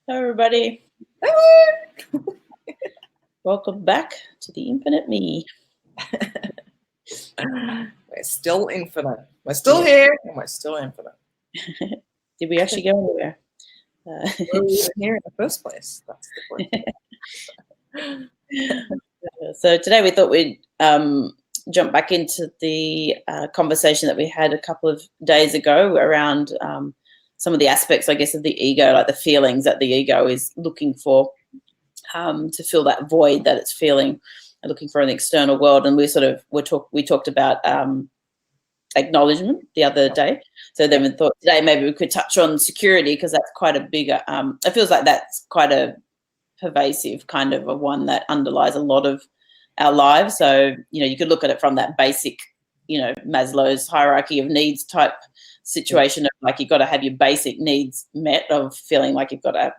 Hello, everybody. Hello. Welcome back to the infinite me. We're still infinite. We're still here, and we're still infinite. Did we actually go anywhere? We were here in the first place. That's the point. So today we thought we'd jump back into the conversation that we had a couple of days ago around some of the aspects, I guess, of the ego, like the feelings that the ego is looking for to fill that void that it's feeling, looking for an external world. And we talked about acknowledgement the other day. So then we thought today maybe we could touch on security, because that's quite a bigger, it feels like that's quite a pervasive kind of a one that underlies a lot of our lives. So, you could look at it from that basic, Maslow's hierarchy of needs type situation of like, you've got to have your basic needs met, of feeling like you've got to have,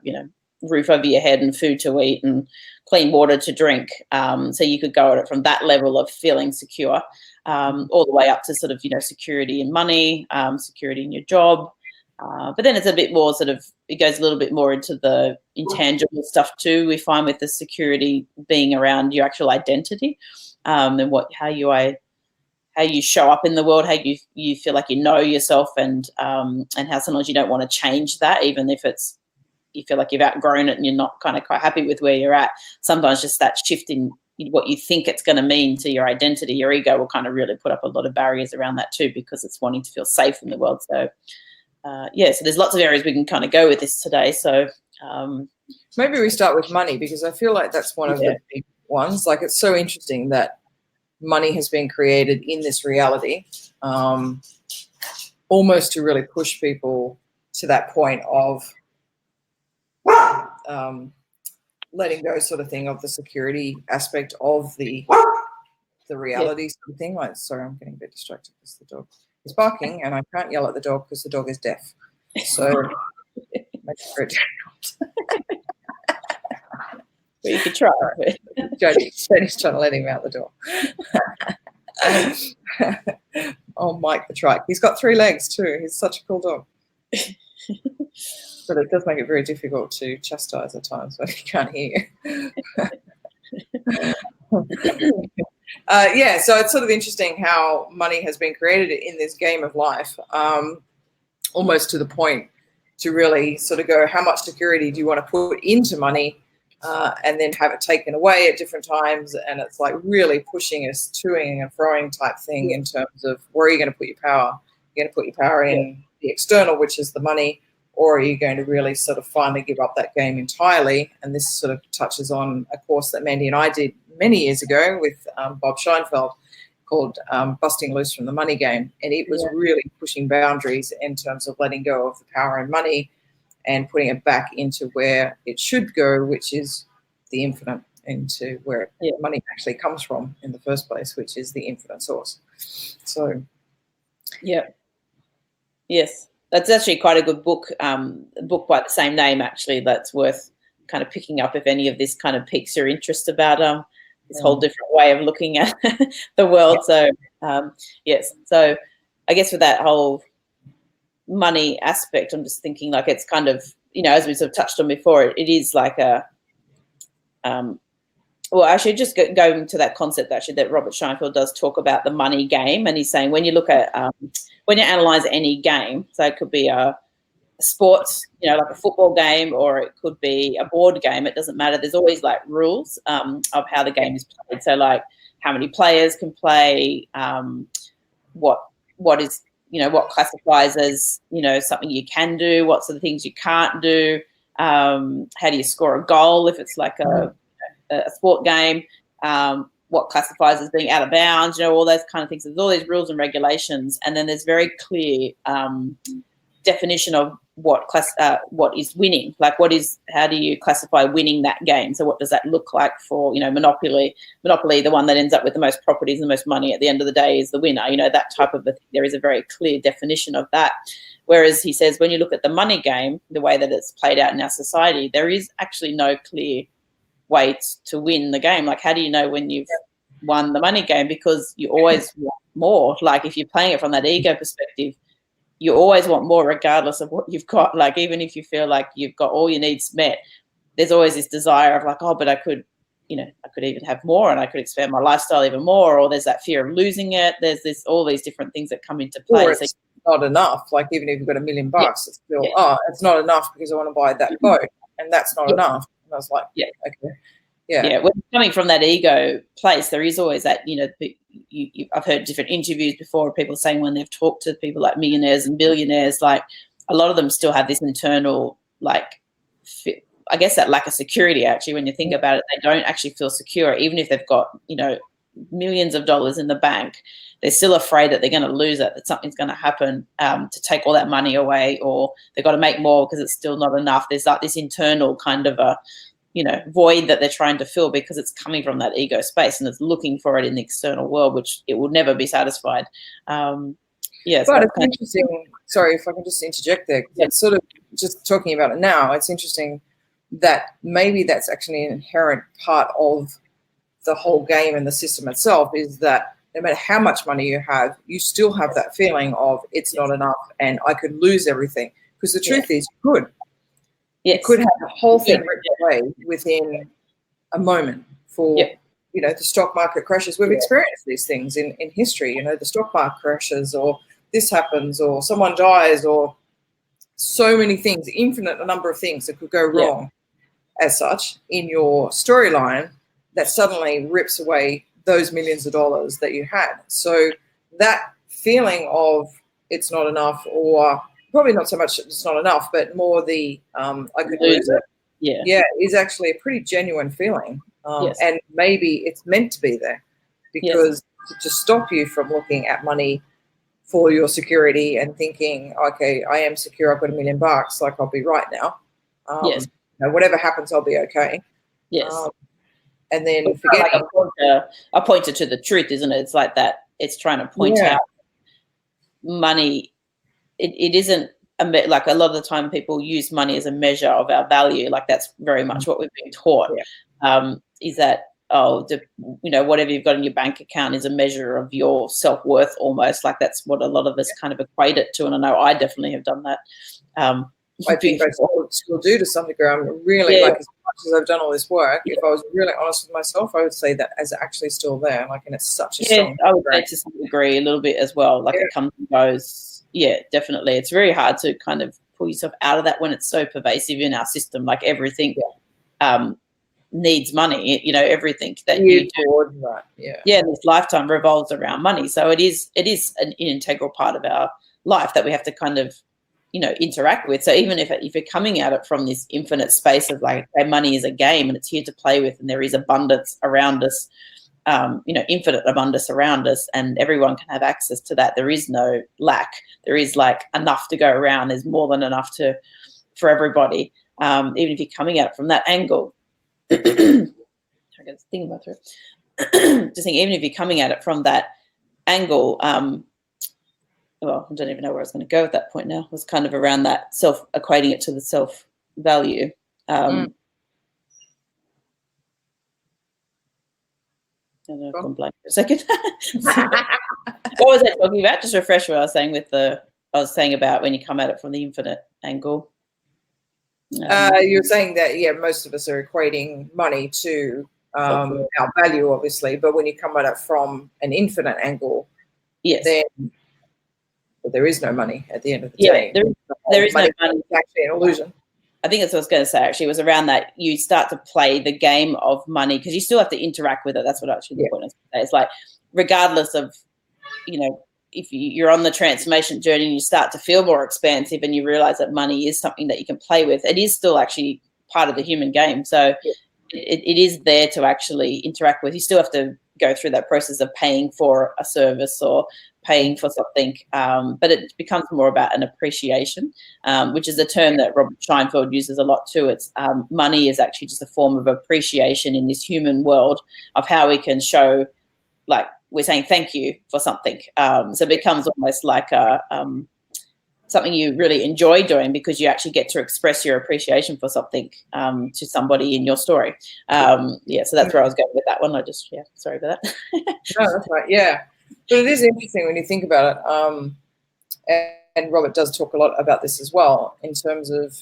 roof over your head and food to eat and clean water to drink. So you could go at it from that level of feeling secure, all the way up to sort of, security in money, security in your job. But then it's a bit more sort of, it goes a little bit more into the intangible stuff too. We find with the security being around your actual identity, and how you show up in the world, how you feel like you know yourself, and how sometimes you don't want to change that, even if you feel like you've outgrown it and you're not kind of quite happy with where you're at. Sometimes just that shift in what you think it's going to mean to your identity, your ego will kind of really put up a lot of barriers around that too, because it's wanting to feel safe in the world. So so there's lots of areas we can kind of go with this today. So maybe we start with money, because I feel like that's one of the big ones. Like, it's so interesting that money has been created in this reality, almost to really push people to that point of letting go, sort of thing, of the security aspect of the reality sort of thing. Like, sorry, I'm getting a bit distracted because the dog is barking and I can't yell at the dog because the dog is deaf. So it makes it very difficult. But you could try. Jody's trying to let him out the door. Oh, Mike the trike. He's got 3 legs too. He's such a cool dog. But it does make it very difficult to chastise at times when he can't hear you. So it's sort of interesting how money has been created in this game of life, almost to the point to really sort of go, how much security do you want to put into money, and then have it taken away at different times. And it's like really pushing us toing and froing type thing in terms of, where are you going to put your power? You're going to put your power in the external, which is the money, or are you going to really sort of finally give up that game entirely? And this sort of touches on a course that Mandy and I did many years ago with Bob Scheinfeld, called Busting Loose from the Money Game. And it was really pushing boundaries in terms of letting go of the power in money and putting it back into where it should go, which is the infinite, into where money actually comes from in the first place, which is the infinite source. So, yes. That's actually quite a good book, a book by the same name, actually, that's worth kind of picking up if any of this kind of piques your interest about this whole different way of looking at the world. So, yes. So I guess with that whole money aspect, I'm just thinking like it's kind of, as we sort of touched on before, it is like a, well, actually just going to that concept actually that Robert Scheinfeld does talk about the money game. And he's saying when you look at, when you analyze any game, so it could be a sports, like a football game, or it could be a board game, it doesn't matter. There's always like rules of how the game is played. So like how many players can play, what is, what classifies as, something you can do, what sort of things you can't do, how do you score a goal if it's like a sport game, what classifies as being out of bounds, all those kind of things. There's all these rules and regulations, and then there's very clear definition of what is winning. Like how do you classify winning that game? So what does that look like for, Monopoly, the one that ends up with the most properties and the most money at the end of the day is the winner, that type of a thing. There is a very clear definition of that. Whereas he says when you look at the money game, the way that it's played out in our society, there is actually no clear way to win the game. Like, how do you know when you've won the money game? Because you always want more. Like, if you're playing it from that ego perspective, you always want more regardless of what you've got. Like, even if you feel like you've got all your needs met, there's always this desire of like, oh, but I could, I could even have more and I could expand my lifestyle even more, or there's that fear of losing it. There's all these different things that come into play. Or it's not enough. Like, even if you've got $1 million, it's still, it's not enough because I want to buy that boat, and that's not enough. And I was like, okay. Yeah. When coming from that ego place, there is always that, I've heard different interviews before of people saying when they've talked to people like millionaires and billionaires, like a lot of them still have this internal, like, I guess that lack of security, actually, when you think about it. They don't actually feel secure, even if they've got, millions of dollars in the bank. They're still afraid that they're going to lose it, that something's going to happen to take all that money away, or they've got to make more because it's still not enough. There's like this internal kind of a, void that they're trying to fill because it's coming from that ego space and it's looking for it in the external world, which it will never be satisfied. But it's interesting. Sorry, if I can just interject there. It's sort of just talking about it now. It's interesting that maybe that's actually an inherent part of the whole game and the system itself, is that no matter how much money you have, you still have that feeling of it's not enough and I could lose everything. Because the truth is, you could. You could have the whole thing ripped away within a moment. For the stock market crashes. We've experienced these things in history. The stock market crashes, or this happens, or someone dies, or so many things, infinite number of things that could go wrong as such in your storyline, that suddenly rips away those millions of dollars that you had. So that feeling of it's not enough, or probably not so much it's not enough, but more the I could lose it, is actually a pretty genuine feeling. And maybe it's meant to be there because to stop you from looking at money for your security and thinking, okay, I am secure, I've got $1 million, like I'll be right now. Whatever happens, I'll be okay. And then forgetting. Like a pointer to the truth, isn't it? It's like that. It's trying to point out money. It isn't like a lot of the time people use money as a measure of our value. Like that's very much what we've been taught. Is that whatever you've got in your bank account is a measure of your self-worth almost. Like that's what a lot of us kind of equate it to. And I know I definitely have done that. I think I still do to some degree. I'm really like, as much as I've done all this work, if I was really honest with myself, I would say that is actually still there. Like, and it's such a strong. I would say to some degree a little bit as well. Like it comes and goes. Yeah, definitely. It's very hard to kind of pull yourself out of that when it's so pervasive in our system. Like everything needs money. Everything that you do. This lifetime revolves around money. So it is an integral part of our life that we have to kind of interact with. So even if you're coming at it from this infinite space of like, okay, money is a game and it's here to play with, and there is abundance around us, infinite abundance around us, and everyone can have access to that. There is no lack. There is like enough to go around. There's more than enough for everybody. Even if you're coming at it from that angle, I got this thing in my throat. Just think, even if you're coming at it from that angle, well, I don't even know where I was going to go at that point now. It was kind of around that equating it to the self-value. I don't know if I'm blank for a second. What was I talking about? Just refresh what I was saying I was saying about when you come at it from the infinite angle. You're saying that, most of us are equating money to our value, obviously, but when you come at it from an infinite angle, then there is no money at the end of the day. There is no money. It's actually an illusion. I think that's what I was going to say, actually. It was around that you start to play the game of money because you still have to interact with it. That's what actually the point is. It's like, regardless of, if you're on the transformation journey and you start to feel more expansive and you realize that money is something that you can play with, it is still actually part of the human game. So it is there to actually interact with. You still have to go through that process of paying for a service or paying for something, but it becomes more about an appreciation, which is a term that Robert Scheinfeld uses a lot too. It's money is actually just a form of appreciation in this human world of how we can show, like we're saying thank you for something. So it becomes almost like something you really enjoy doing because you actually get to express your appreciation for something to somebody in your story. So that's where I was going with that one. Sorry about that. No, that's right. Yeah. But it is interesting when you think about it. and Robert does talk a lot about this as well, in terms of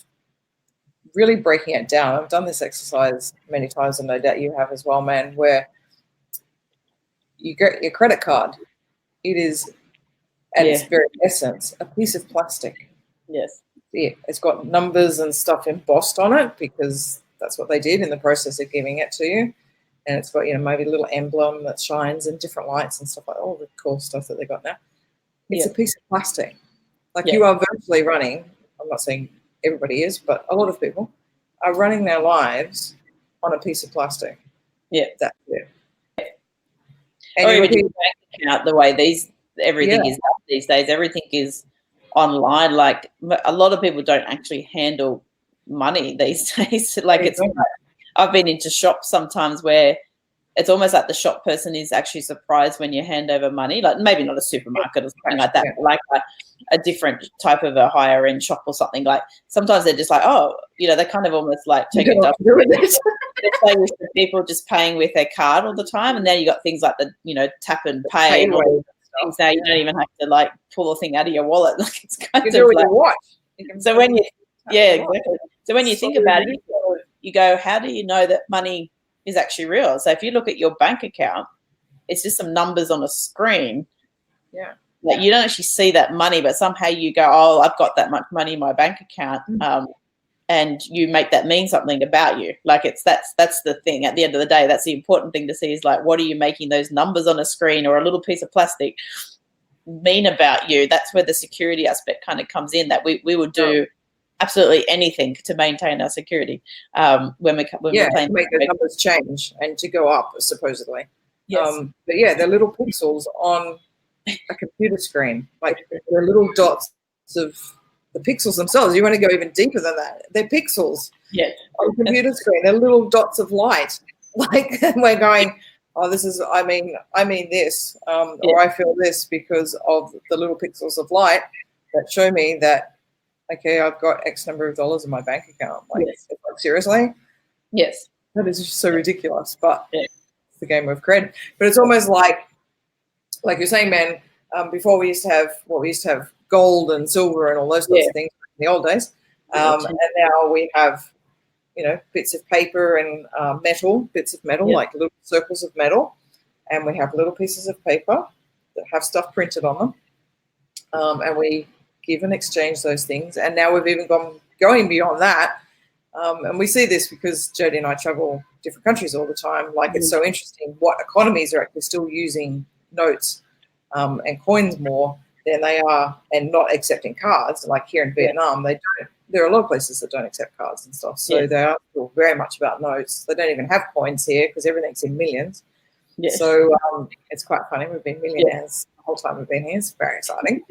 really breaking it down. I've done this exercise many times, and no doubt you have as well, man, where you get your credit card. It is, at its very essence, a piece of plastic. Yes. It's got numbers and stuff embossed on it because that's what they did in the process of giving it to you. And it's got, maybe a little emblem that shines and different lights and stuff, like all the cool stuff that they got now. It's a piece of plastic. Like you are virtually running, I'm not saying everybody is, but a lot of people are running their lives on a piece of plastic. Yeah. That's it. And or even your bank account, the way everything is up these days, everything is online. Like a lot of people don't actually handle money these days. Like I've been into shops sometimes where it's almost like the shop person is actually surprised when you hand over money, like maybe not a supermarket or something like that, but like a different type of a higher end shop or something. Like sometimes they're just like, oh, they kind of almost like take it up. They're so used to people just paying with their card all the time, and now you got things like the tap and pay and all these things. Now you don't even have to like pull a thing out of your wallet. Like it's kind of like your watch. So when exactly. So when you think about it, you go, how do you know that money is actually real? So if you look at your bank account, it's just some numbers on a screen. Yeah. Like you don't actually see that money, but somehow you go, oh, I've got that much money in my bank account. And you make that mean something about you. Like that's the thing. At the end of the day, that's the important thing to see is like, what are you making those numbers on a screen or a little piece of plastic mean about you? That's where the security aspect kind of comes in, that we would do absolutely anything to maintain our security when we're playing. To make those numbers change and to go up, supposedly. Yes. But yeah, they're little pixels on a computer screen. Like they're little dots of the pixels themselves. You want to go even deeper than that. They're pixels on a computer screen. They're little dots of light. Like we're going, oh, this is, I mean this, or I feel this because of the little pixels of light that show me that, okay, I've got X number of dollars in my bank account. Like, seriously? Yes. That is just so ridiculous, but it's the game we've created. But it's almost like you're saying, man, before we used to have gold and silver and all those sorts of things in the old days. And now we have, bits of paper and bits of metal, like little circles of metal. And we have little pieces of paper that have stuff printed on them. And we give and exchange those things. And now we've even going beyond that. And we see this because Jodie and I travel different countries all the time. Like it's so interesting what economies are actually still using notes and coins more than they are, and not accepting cards. Like here in Vietnam, they don't. There are a lot of places that don't accept cards and stuff. So they are still very much about notes. They don't even have coins here because everything's in millions. Yes. So it's quite funny. We've been millionaires the whole time we've been here. It's very exciting.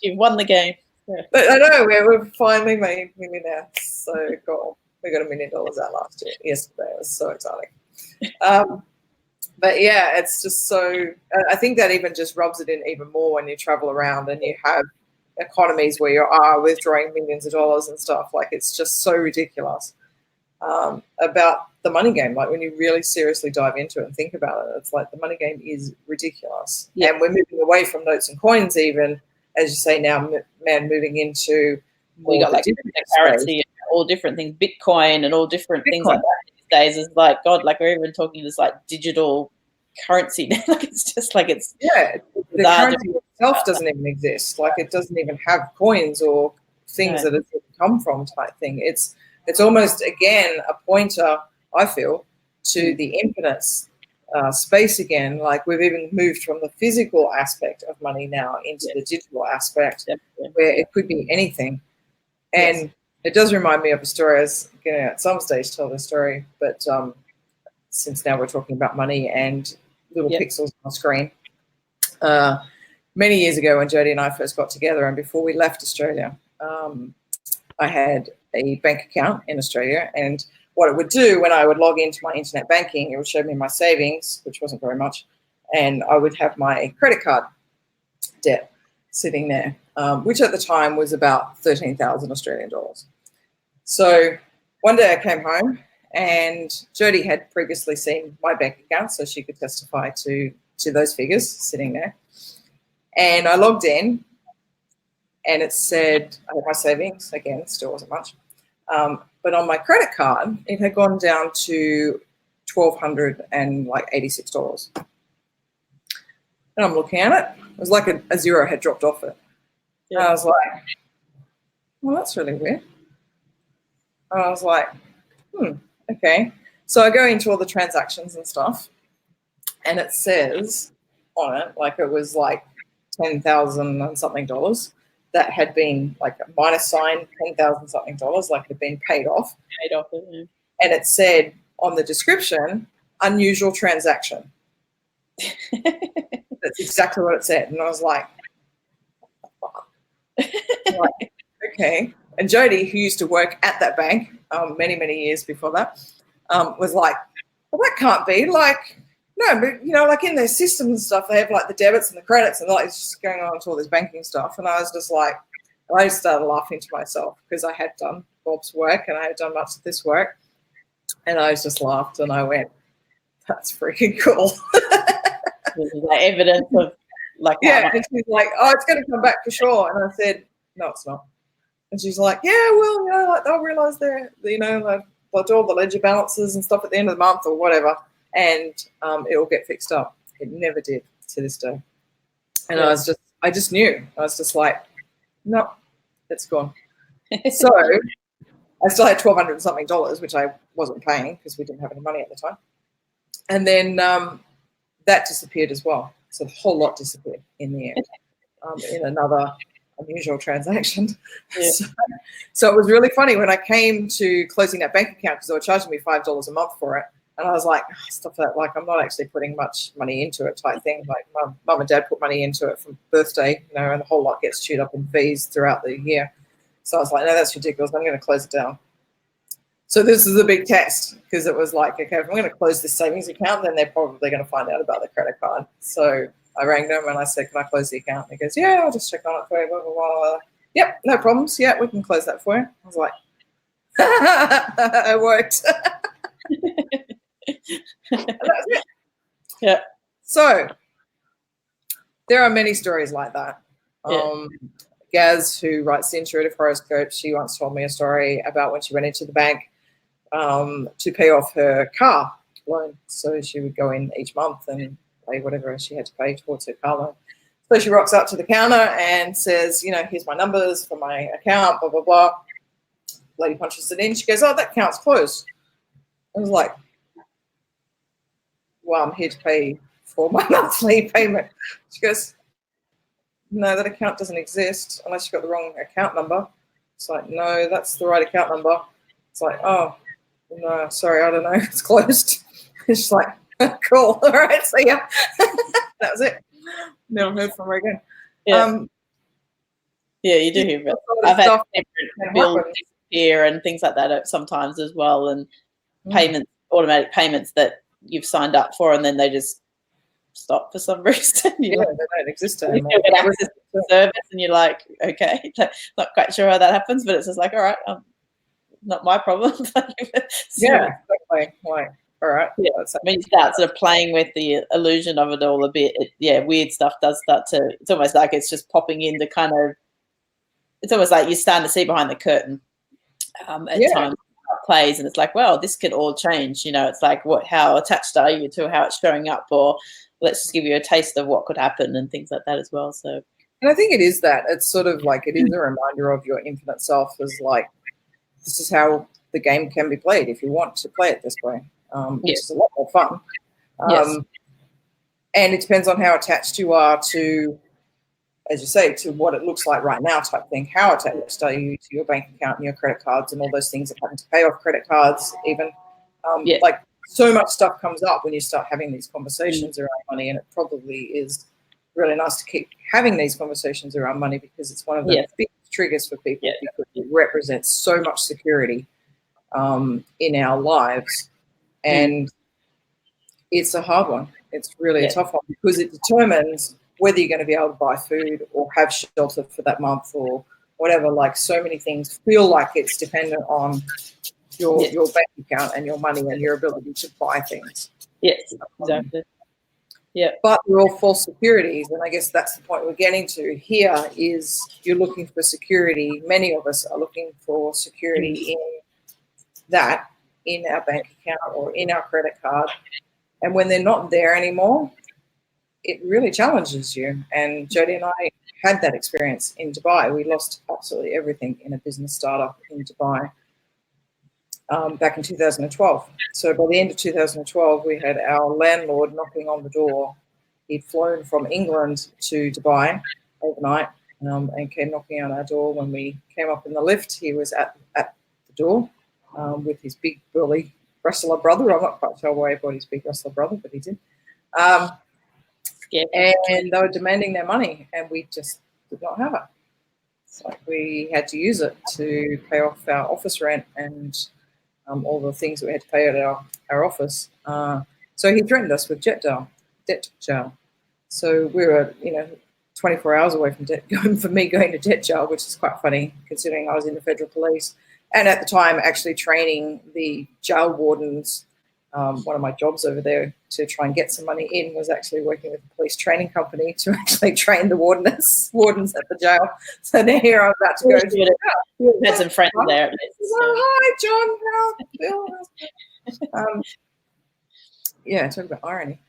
You've won the game. But I know we've finally made millionaires. So we got $1 million out last year. Yesterday, it was so exciting. But yeah, it's just so. I think that even just rubs it in even more when you travel around and you have economies where you are withdrawing millions of dollars and stuff. Like it's just so ridiculous about the money game. Like when you really seriously dive into it and think about it, it's like the money game is ridiculous. Yeah. And we're moving away from notes and coins, even as you say now, man, moving into we got like currency and all different things, Bitcoin and all different things like that these days. Is like God, like we're even talking this like digital currency now. Like it's just like it's the currency itself doesn't even exist. Like it doesn't even have coins or things that it's come from type thing. It's almost again a pointer, I feel, to the infinite space again. Like we've even moved from the physical aspect of money now into the digital aspect, where it could be anything. And it does remind me of a story. I was going to at some stage tell the story, but since now we're talking about money and little pixels on the screen. Many years ago when Jodie and I first got together and before we left Australia, I had a bank account in Australia, and what it would do when I would log into my internet banking, it would show me my savings, which wasn't very much, and I would have my credit card debt sitting there, which at the time was about 13,000 Australian dollars. So one day I came home and Jodie had previously seen my bank account, so she could testify to to those figures sitting there. And I logged in, and it said I had my savings again, still wasn't much, but on my credit card it had gone down to $1,286. And I'm looking at it. It was like a zero had dropped off it. Yeah. And I was like, well, that's really weird. And I was like, okay. So I go into all the transactions and stuff, and it says on it, like it was like $10,000 and something that had been like a minus sign, $10,000 something, like it had been paid off. Paid off, yeah. And it said on the description, unusual transaction. That's exactly what it said. And I was like, like, okay. And Jody, who used to work at that bank many, many years before that, was like, well, that can't be. Like, no, but, you know, like in their systems and stuff, they have like the debits and the credits and like it's just going on to all this banking stuff. And I was just like, I started laughing to myself because I had done Bob's work and I had done much of this work. And I just laughed and I went, that's freaking cool. Like evidence of like, yeah. And she's like, oh, it's going to come back for sure. And I said, no, it's not. And she's like, yeah, well, you know, like they'll realize they're, you know, like they'll do all the ledger balances and stuff at the end of the month or whatever, and it will get fixed up. It never did to this day. And I just knew. I was just like, no, it's gone. So I still had $1,200 and something, which I wasn't paying because we didn't have any money at the time. And then that disappeared as well. So the whole lot disappeared in the end in another unusual transaction. Yeah. So it was really funny when I came to closing that bank account because they were charging me $5 a month for it. And I was like, oh, stuff that, like, I'm not actually putting much money into it type thing. Like, mum and dad put money into it for birthday, you know, and the whole lot gets chewed up in fees throughout the year. So I was like, no, that's ridiculous. I'm going to close it down. So this is a big test because it was like, okay, if I'm going to close this savings account, then they're probably going to find out about the credit card. So I rang them and I said, can I close the account? And he goes, yeah, I'll just check on it for you, blah, blah, blah. Yep, no problems. Yeah, we can close that for you. I was like, it worked. And that was it. Yeah. So there are many stories like that. Yeah. Gaz, who writes the Intuitive Horoscope, she once told me a story about when she went into the bank to pay off her car loan. So she would go in each month and pay whatever she had to pay towards her car loan. So she rocks up to the counter and says, you know, here's my numbers for my account, blah, blah, blah. Lady punches it in. She goes, oh, that account's closed. I was like, well, I'm here to pay for my monthly payment. She goes, no, that account doesn't exist unless you've got the wrong account number. It's like, no, that's the right account number. It's like, oh, no, sorry, I don't know. It's closed. It's just like, cool. All right, see ya. That was it. Never heard from her again. Yeah, yeah, you do hear about it. I've had different bills disappear and things like that sometimes as well, and payments, automatic payments that you've signed up for, and then they just stop for some reason. Yeah, they don't exist anymore. You get access to the service, and you're like, okay, not quite sure how that happens, but it's just like, all right, not my problem. Yeah, exactly. Like, all right. Yeah. When you start sort of playing with the illusion of it all a bit, weird stuff does start to. It's almost like it's just popping into kind of. It's almost like you're starting to see behind the curtain at times. Plays, and it's like, well, this could all change. You know, it's like, how attached are you to how it's showing up, or let's just give you a taste of what could happen and things like that as well. So, and I think it is that. It's sort of like it is a reminder of your infinite self as like, this is how the game can be played if you want to play it this way. Which is a lot more fun. And it depends on how attached you are to, as you say, to what it looks like right now type thing. How attached are you to your bank account and your credit cards and all those things that happen to pay off credit cards even. Like so much stuff comes up when you start having these conversations around money, and it probably is really nice to keep having these conversations around money because it's one of the biggest triggers for people because it represents so much security in our lives. And it's a hard one. It's really a tough one because it determines whether you're going to be able to buy food or have shelter for that month or whatever. Like so many things feel like it's dependent on your bank account and your money and your ability to buy things. Yes, exactly. Yeah. But they're all false securities, and I guess that's the point we're getting to here is you're looking for security. Many of us are looking for security in that, in our bank account or in our credit card. And when they're not there anymore, it really challenges you. And Jodie and I had that experience in Dubai. We lost absolutely everything in a business startup in Dubai back in 2012. So by the end of 2012, we had our landlord knocking on the door. He'd flown from England to Dubai overnight and came knocking on our door. When we came up in the lift, he was at the door with his big burly wrestler brother. I'm not quite sure why he brought his big wrestler brother, but he did. And they were demanding their money, and we just did not have it. So we had to use it to pay off our office rent and all the things that we had to pay at our office. So he threatened us with debt jail. So we were, 24 hours away from me going to debt jail, which is quite funny considering I was in the federal police. And at the time, actually training the jail wardens. One of my jobs over there to try and get some money in was actually working with a police training company to actually train the wardens at the jail. So now here I'm about to go to jail. You had some friends there. Hi, John, Bill. Yeah, talk about irony.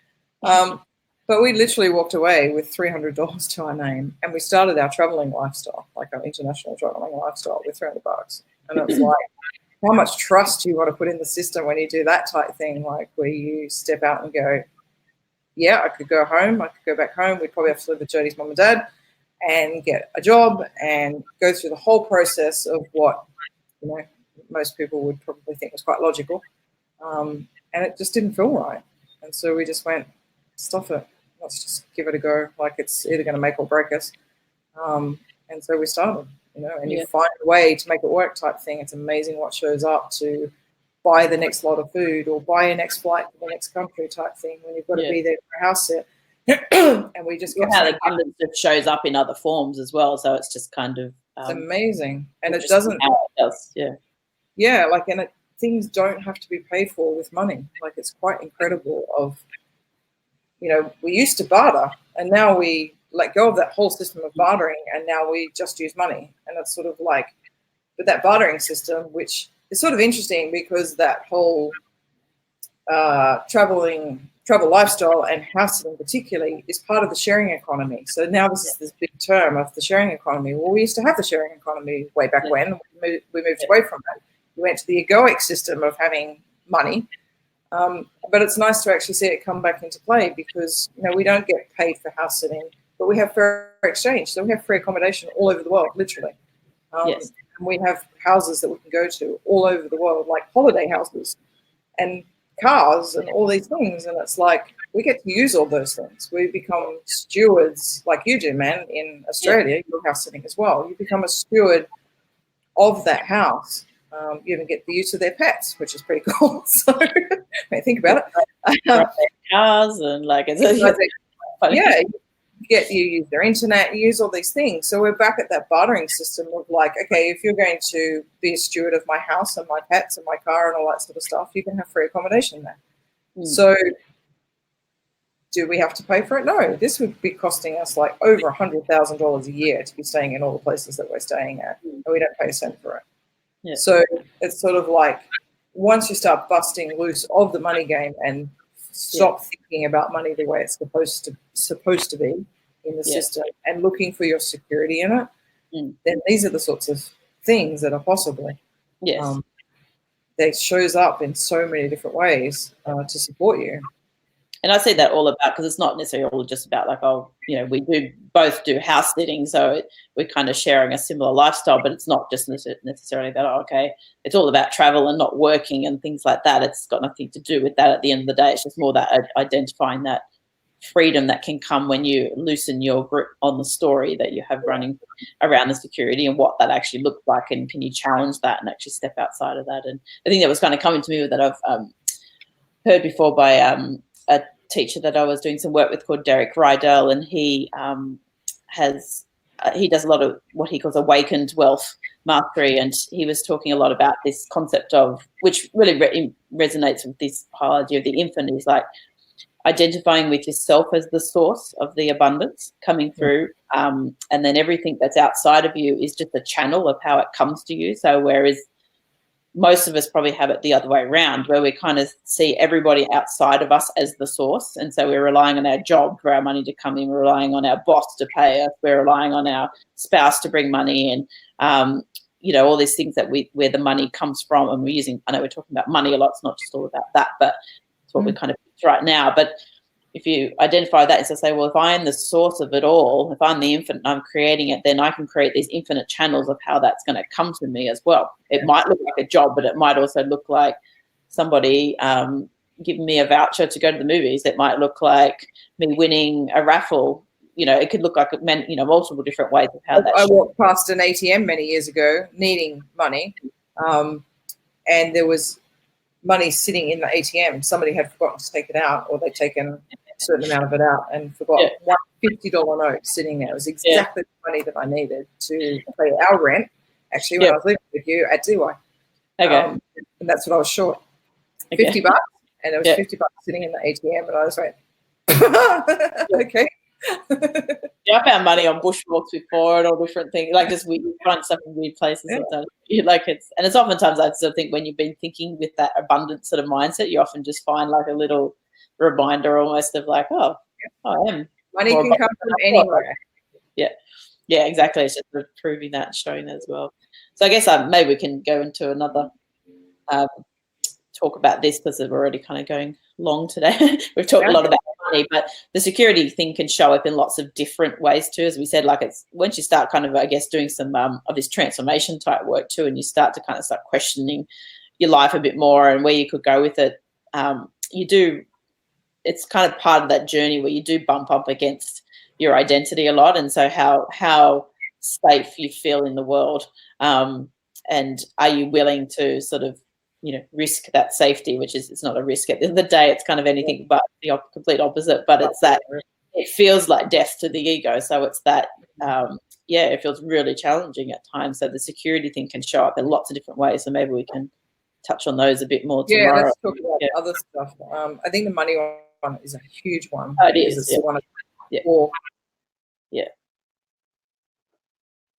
But we literally walked away with $300 to our name, and we started our traveling lifestyle, like our international traveling lifestyle, with $300. And it's like, how much trust do you want to put in the system when you do that type thing, like where you step out and go, yeah, I could go home, I could go back home. We'd probably have to live with Jodie's mum and dad and get a job and go through the whole process of what, most people would probably think was quite logical. And it just didn't feel right. And so we just went, stuff it. Let's just give it a go. Like it's either going to make or break us. And so we started. And you find a way to make it work type thing. It's amazing what shows up to buy the next lot of food or buy your next flight to the next country type thing when you've got to be there for a house sit. And we just how the abundance just shows up in other forms as well. So it's just kind of it's amazing. And it doesn't things don't have to be paid for with money. Like it's quite incredible of we used to barter and now we let go of that whole system of bartering, and now we just use money. And it's sort of like, but that bartering system, which is sort of interesting because that whole travel lifestyle and house sitting particularly is part of the sharing economy. So now this is this big term of the sharing economy. Well, we used to have the sharing economy way back when. We moved away from that. We went to the egoic system of having money. But it's nice to actually see it come back into play because, we don't get paid for house sitting, but we have fair exchange. So we have free accommodation all over the world, literally. And we have houses that we can go to all over the world, like holiday houses and cars and all these things. And it's like, we get to use all those things. We become stewards like you do, man, in Australia, you're house sitting as well. You become a steward of that house. You even get the use of their pets, which is pretty cool. So when you think about it. Cars and you use their internet, you use all these things. So we're back at that bartering system of like, okay, if you're going to be a steward of my house and my pets and my car and all that sort of stuff, you can have free accommodation there. So do we have to pay for it? No, this would be costing us like over $100,000 a year to be staying in all the places that we're staying at, and we don't pay a cent for it. Yeah. So it's sort of like once you start busting loose of the money game and stop thinking about money the way it's supposed to be in the system and looking for your security in it, then these are the sorts of things that are possible. Yes. That shows up in so many different ways to support you. And I see that all about, because it's not necessarily all just about like, we do both do house sitting, so we're kind of sharing a similar lifestyle, but it's not just necessarily that, it's all about travel and not working and things like that. It's got nothing to do with that at the end of the day. It's just more that identifying that freedom that can come when you loosen your grip on the story that you have running around the security and what that actually looks like, and can you challenge that and actually step outside of that. And I think that was kind of coming to me that I've heard before by a teacher that I was doing some work with called 𝘿𝙧𝙚, and he he does a lot of what he calls awakened wealth mastery, and he was talking a lot about this concept of, which really resonates with this whole idea of the infinite, is like identifying with yourself as the source of the abundance coming through, and then everything that's outside of you is just a channel of how it comes to you. So whereas most of us probably have it the other way around, where we kind of see everybody outside of us as the source, and so we're relying on our job for our money to come in, we're relying on our boss to pay us, we're relying on our spouse to bring money in, you know, all these things that where the money comes from. And we're using, I know we're talking about money a lot, it's not just all about that, but it's what we're kind of right now. But if you identify that, it's to say, well, if I am the source of it all, if I'm the infinite and I'm creating it, then I can create these infinite channels of how that's going to come to me as well. It might look like a job, but it might also look like somebody giving me a voucher to go to the movies. It might look like me winning a raffle. You know, it could look like, you know, multiple different ways of how that. I walked past an ATM many years ago needing money, and there was money sitting in the ATM. Somebody had forgotten to take it out, or they'd taken a certain amount of it out and forgot. One $50 note sitting there. It was exactly the money that I needed to pay our rent, actually, when I was living with you at DY. Okay. And that's what I was short. $50, and there was $50 sitting in the ATM, and I was like, okay. Yeah, I found money on bushwalks before and all different things, like just we find stuff in weird places sometimes. Like it's oftentimes I sort of think when you've been thinking with that abundant sort of mindset, you often just find like a little reminder almost of like, oh, I am. Money can come from anywhere. Yeah, exactly. It's just sort of proving that and showing that as well. So I guess maybe we can go into another talk about this, because we're already kind of going long today. We've talked a lot about money, but the security thing can show up in lots of different ways too. As we said, like it's once you start kind of, I guess, doing some of this transformation type work too, and you start to kind of start questioning your life a bit more and where you could go with it. It's kind of part of that journey where you do bump up against your identity a lot, and so how safe you feel in the world, and are you willing to sort of, you know, risk that safety, which is, it's not a risk at the end of the day, it's kind of anything but the complete opposite, but it's that it feels like death to the ego. So it's that, it feels really challenging at times. So the security thing can show up in lots of different ways. So maybe we can touch on those a bit more tomorrow. Yeah, let's talk about other stuff. I think the money one is a huge one. Oh, it is. It's the one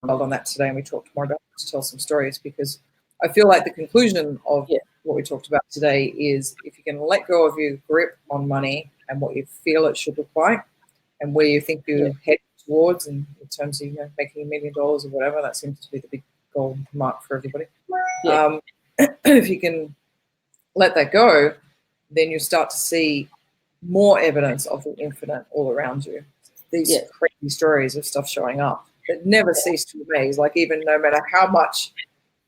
on that today, and we talked more about to tell some stories, because I feel like the conclusion of what we talked about today is if you can let go of your grip on money and what you feel it should look like and where you think you head towards in terms of, you know, making $1 million or whatever, that seems to be the big goal mark for everybody. If you can let that go, then you start to see more evidence of the infinite all around you. These crazy stories of stuff showing up that never cease to amaze. Like, even no matter how much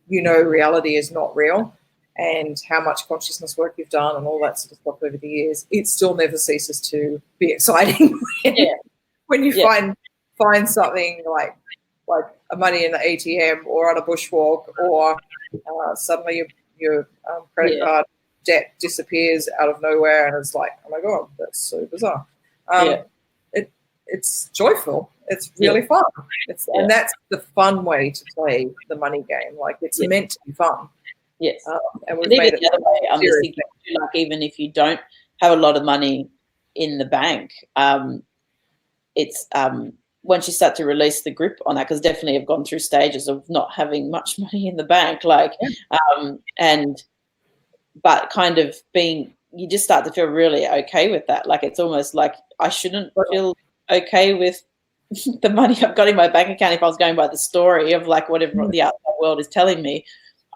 you know reality is not real and how much consciousness work you've done and all that sort of stuff over the years, it still never ceases to be exciting when you find something like a money in the ATM or on a bushwalk, or suddenly your credit card debt disappears out of nowhere, and it's like, oh my God, that's so bizarre. It's joyful. It's really fun. And that's the fun way to play the money game. Like, it's meant to be fun. Yes. And we've made it the other way. I'm just thinking, like, even if you don't have a lot of money in the bank, it's once you start to release the grip on that, because definitely I've gone through stages of not having much money in the bank, like, but kind of being, you just start to feel really okay with that. Like, it's almost like I shouldn't feel okay with the money I've got in my bank account. If I was going by the story of like whatever the outside world is telling me,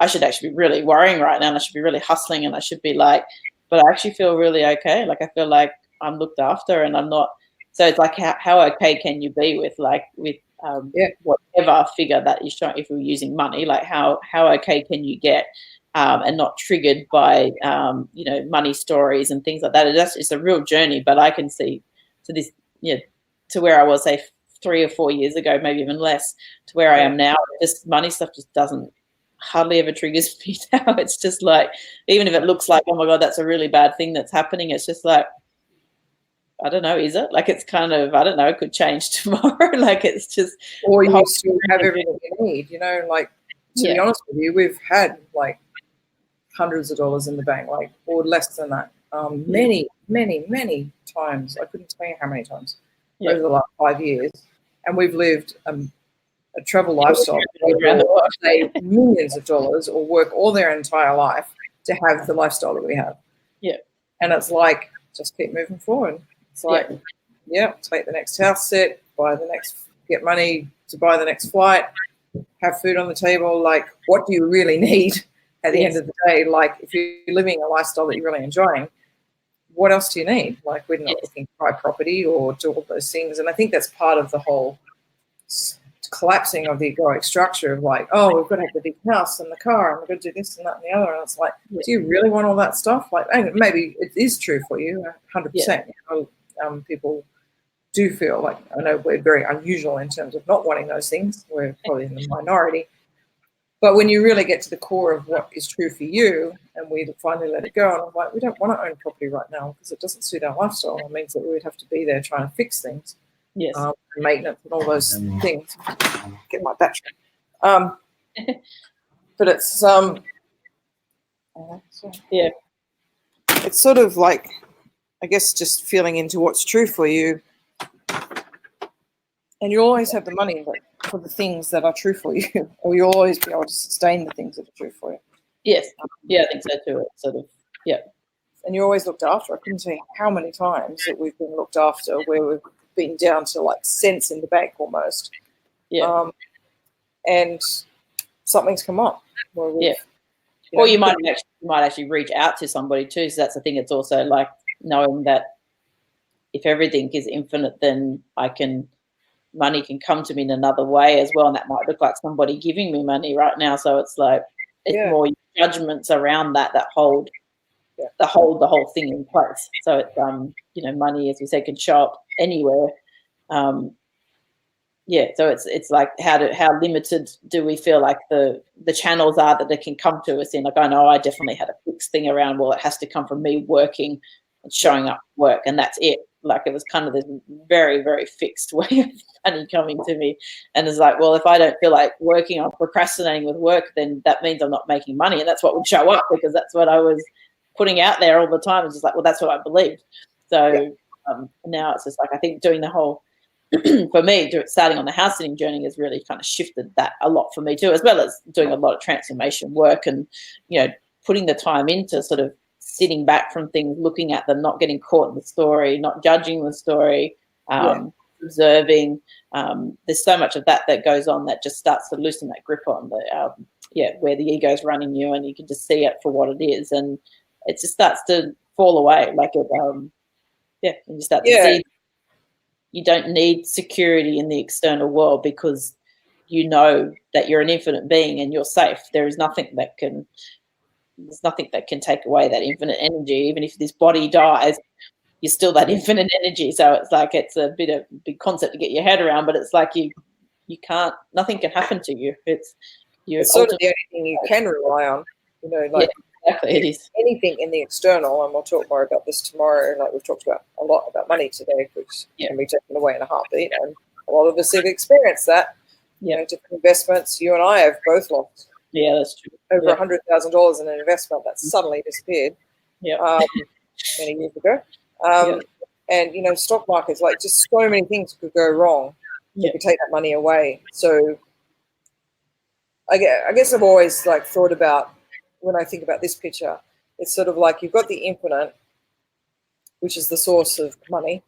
I should actually be really worrying right now, and I should be really hustling, and I should be like, but I actually feel really okay. Like, I feel like I'm looked after, and I'm not. So it's like, how okay can you be with whatever figure that you're trying, if you're using money, like how okay can you get, and not triggered by money stories and things like that. It's a real journey, but I can see to this, to where I was, say, 3 or 4 years ago, maybe even less, to where I am now. Just money stuff just doesn't hardly ever triggers me now. It's just like, even if it looks like, oh my God, that's a really bad thing that's happening, it's just like, I don't know, is it? Like, it's kind of, I don't know, it could change tomorrow. Like, it's just. Or you still have everything you need, like, to be honest with you, we've had like hundreds of dollars in the bank, like, or less than that, many times. I couldn't tell you how many times Yeah. over the last 5 years. And we've lived a travel lifestyle. Around the world. Pay millions of dollars or work all their entire life to have the lifestyle that we have. Yeah. And it's like, just keep moving forward. It's like, take the next house set, get money to buy the next flight, have food on the table. Like, what do you really need at the end of the day? Like, if you're living a lifestyle that you're really enjoying, what else do you need? Like, we're not looking to buy property or do all those things. And I think that's part of the whole collapsing of the egoic structure of like, oh, we've got to have the big house and the car and we've got to do this and that and the other. And it's like, do you really want all that stuff? Like, and maybe it is true for you, 100%. You know, people do feel like, I know we're very unusual in terms of not wanting those things. We're probably in the minority. But when you really get to the core of what is true for you, and we finally let it go, and I'm like, we don't want to own property right now because it doesn't suit our lifestyle. It means that we would have to be there trying to fix things, maintenance and all those things. Get my battery. But it's it's sort of like, I guess, just feeling into what's true for you, and you always have the money for the things that are true for you, or you'll always be able to sustain the things that are true for you. Yes. I think so too. It's sort of, and you're always looked after. I couldn't tell you how many times that we've been looked after where we've been down to like cents in the bank almost. And something's come up. Or you might actually reach out to somebody too. So that's the thing. It's also like knowing that if everything is infinite, then money can come to me in another way as well. And that might look like somebody giving me money right now. So it's like, it's more judgments around that hold the whole thing in place. So it's money, as we say, can show up anywhere. So it's like how limited do we feel like the channels are that they can come to us in? Like, I know I definitely had a fixed thing around, well, it has to come from me working and showing up for work, and that's it. Like, it was kind of this very, very fixed way of money coming to me. And it's like, well, if I don't feel like working, I'm procrastinating with work, then that means I'm not making money. And that's what would show up, because that's what I was putting out there all the time. It's just like, well, that's what I believed. So now it's just like, I think doing the whole, for me, starting on the house sitting journey has really kind of shifted that a lot for me too, as well as doing a lot of transformation work and, putting the time into sort of sitting back from things, looking at them, not getting caught in the story, not judging the story, observing. There's so much of that goes on that just starts to loosen that grip on where the ego's running you, and you can just see it for what it is, and it just starts to fall away. Like it, and you start to see you don't need security in the external world, because you know that you're an infinite being and you're safe. There's nothing that can take away that infinite energy. Even if this body dies, you're still that infinite energy. So it's like, it's a big concept to get your head around, but it's like you can't, nothing can happen to you. It's sort of the only thing you can rely on, exactly. It is anything in the external, and we'll talk more about this tomorrow. Like, we've talked about a lot about money today, which can be taken away in a heartbeat, and a lot of us have experienced that. Different investments. You and I have both lost. Yeah, that's true. Over $100,000 in an investment that suddenly disappeared. Many years ago. And stock markets, like, just so many things could go wrong. You could take that money away. So I guess I've always like thought about, when I think about this picture, it's sort of like you've got the infinite, which is the source of money.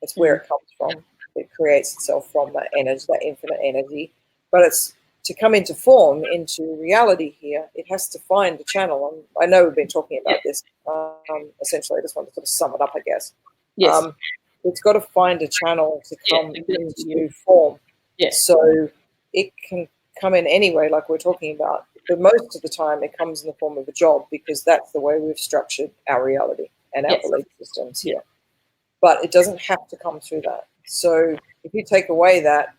It's where it comes from. It creates itself from that energy, that infinite energy. But it's to come into form, into reality here, it has to find a channel. And I know we've been talking about this. Essentially, I just want to sort of sum it up, I guess. Yes. It's got to find a channel to come into form. Yes. So it can come in any way, like we're talking about. But most of the time, it comes in the form of a job, because that's the way we've structured our reality and our belief systems here. But it doesn't have to come through that. So if you take away that,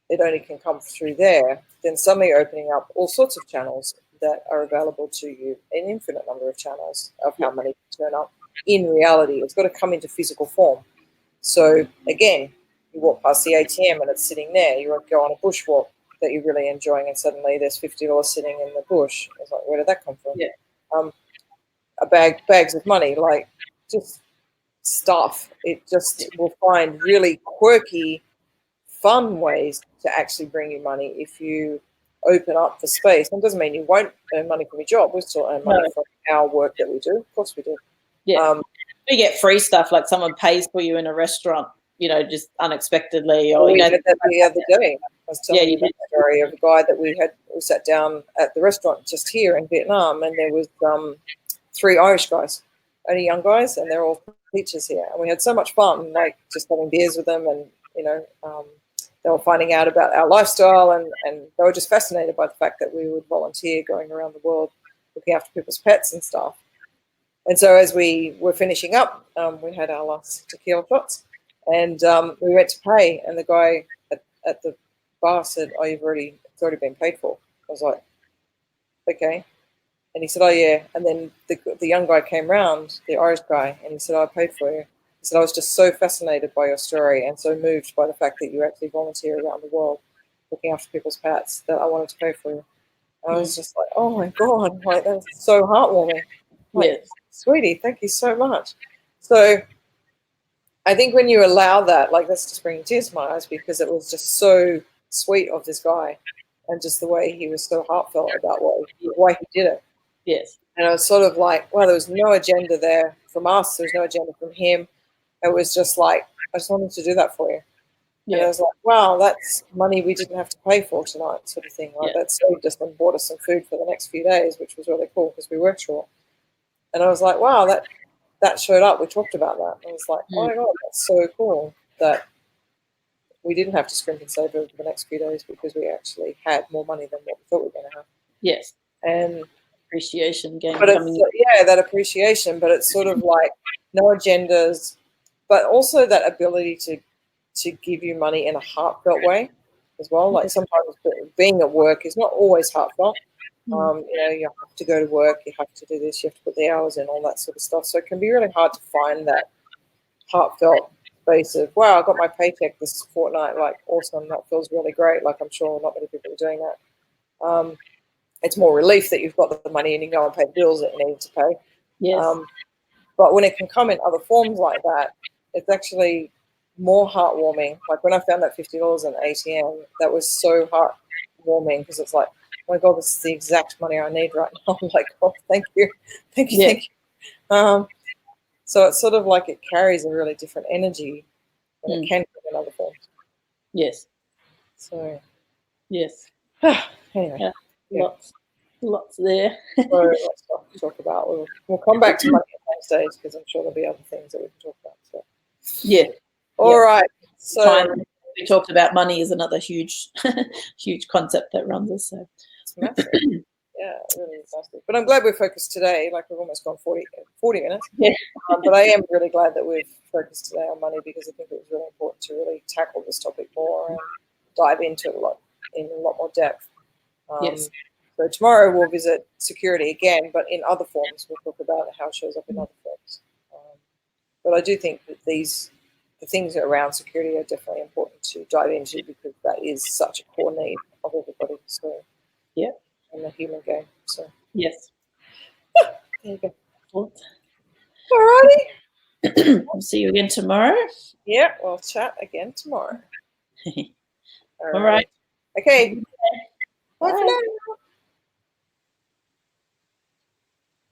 it only can come through there, then suddenly you're opening up all sorts of channels that are available to you, an infinite number of channels of how money can turn up. In reality, it's got to come into physical form. So again, you walk past the ATM and it's sitting there. You go on a bushwalk that you're really enjoying, and suddenly there's $50 sitting in the bush. It's like, where did that come from? Bags of money, like, just stuff. It just will find really quirky, fun ways to actually bring you money if you open up the space. And it doesn't mean you won't earn money from your job. We still earn money from our work that we do. Of course we do. Yeah. You get free stuff, like someone pays for you in a restaurant, you know, just unexpectedly. Or, we you know, did that the other day. I was telling you the story of a guy that we sat down at the restaurant just here in Vietnam, and there was 3 Irish guys, only young guys, and they're all teachers here. And we had so much fun, like just having beers with them, and, you know, they were finding out about our lifestyle, and they were just fascinated by the fact that we would volunteer going around the world looking after people's pets and stuff. And so as we were finishing up, we had our last tequila shots, and we went to pay, and the guy at the bar said, "Oh, it's already been paid for." I was like, "Okay." And he said, "Oh, yeah." And then the young guy came round, the Irish guy, and he said, "Oh, I paid for you." He said, "I was just so fascinated by your story and so moved by the fact that you actually volunteer around the world looking after people's pets that I wanted to pay for you." And I was just like, "Oh my God, like that's so heartwarming." Like, sweetie, thank you so much. So I think when you allow that, like, that's just bringing tears to my eyes, because it was just so sweet of this guy, and just the way he was so heartfelt about why he did it. Yes. And I was sort of like, wow, there was no agenda there from us. There was no agenda from him. It was just like, I just wanted to do that for you. Yeah. And I was like, wow, that's money we didn't have to pay for tonight, sort of thing. Like, that saved us and bought us some food for the next few days, which was really cool because we worked short. And I was like, wow, that showed up. We talked about that. And I was like, oh my God, that's so cool that we didn't have to scrimp and save over the next few days because we actually had more money than what we thought we were going to have. Yes. And appreciation game coming in. Yeah, that appreciation, but it's sort of like no agendas, but also that ability to give you money in a heartfelt way as well. Like, sometimes being at work is not always heartfelt. You know, you have to go to work, you have to do this, you have to put the hours in, all that sort of stuff. So it can be really hard to find that heartfelt space of, wow, I got my paycheck this fortnight, like, awesome, that feels really great. Like, I'm sure not many people are doing that. It's more relief that you've got the money and you go and pay the bills that you need to pay. Yes. But when it can come in other forms like that, it's actually more heartwarming. Like, when I found that $50 in the ATM, that was so heartwarming, because it's like, oh my God, this is the exact money I need right now. I'm like, oh, thank you. Thank you. So it's sort of like it carries a really different energy when it can come in other forms. Yes. So, yes. Anyway. Lots there. So lots to talk about. We'll come back to money at some stage, because I'm sure there'll be other things that we can talk about. So. Yeah. All right. So time we talked about money is another huge, huge concept that runs us. So it's massive. Yeah, it really is massive. But I'm glad we're focused today. Like, we've almost gone 40 minutes. Yeah. But I am really glad that we've focused today on money, because I think it was really important to really tackle this topic more and dive into it in a lot more depth. Yes. So tomorrow we'll visit security again, but in other forms. We'll talk about how it shows up in other forms. But I do think that the things around security are definitely important to dive into, because that is such a core need of everybody. So, yeah, in the human game. So, yes. There you go. All righty. I'll see you again tomorrow. Yeah, we'll chat again tomorrow. All right. Okay. Bye. Bye for now.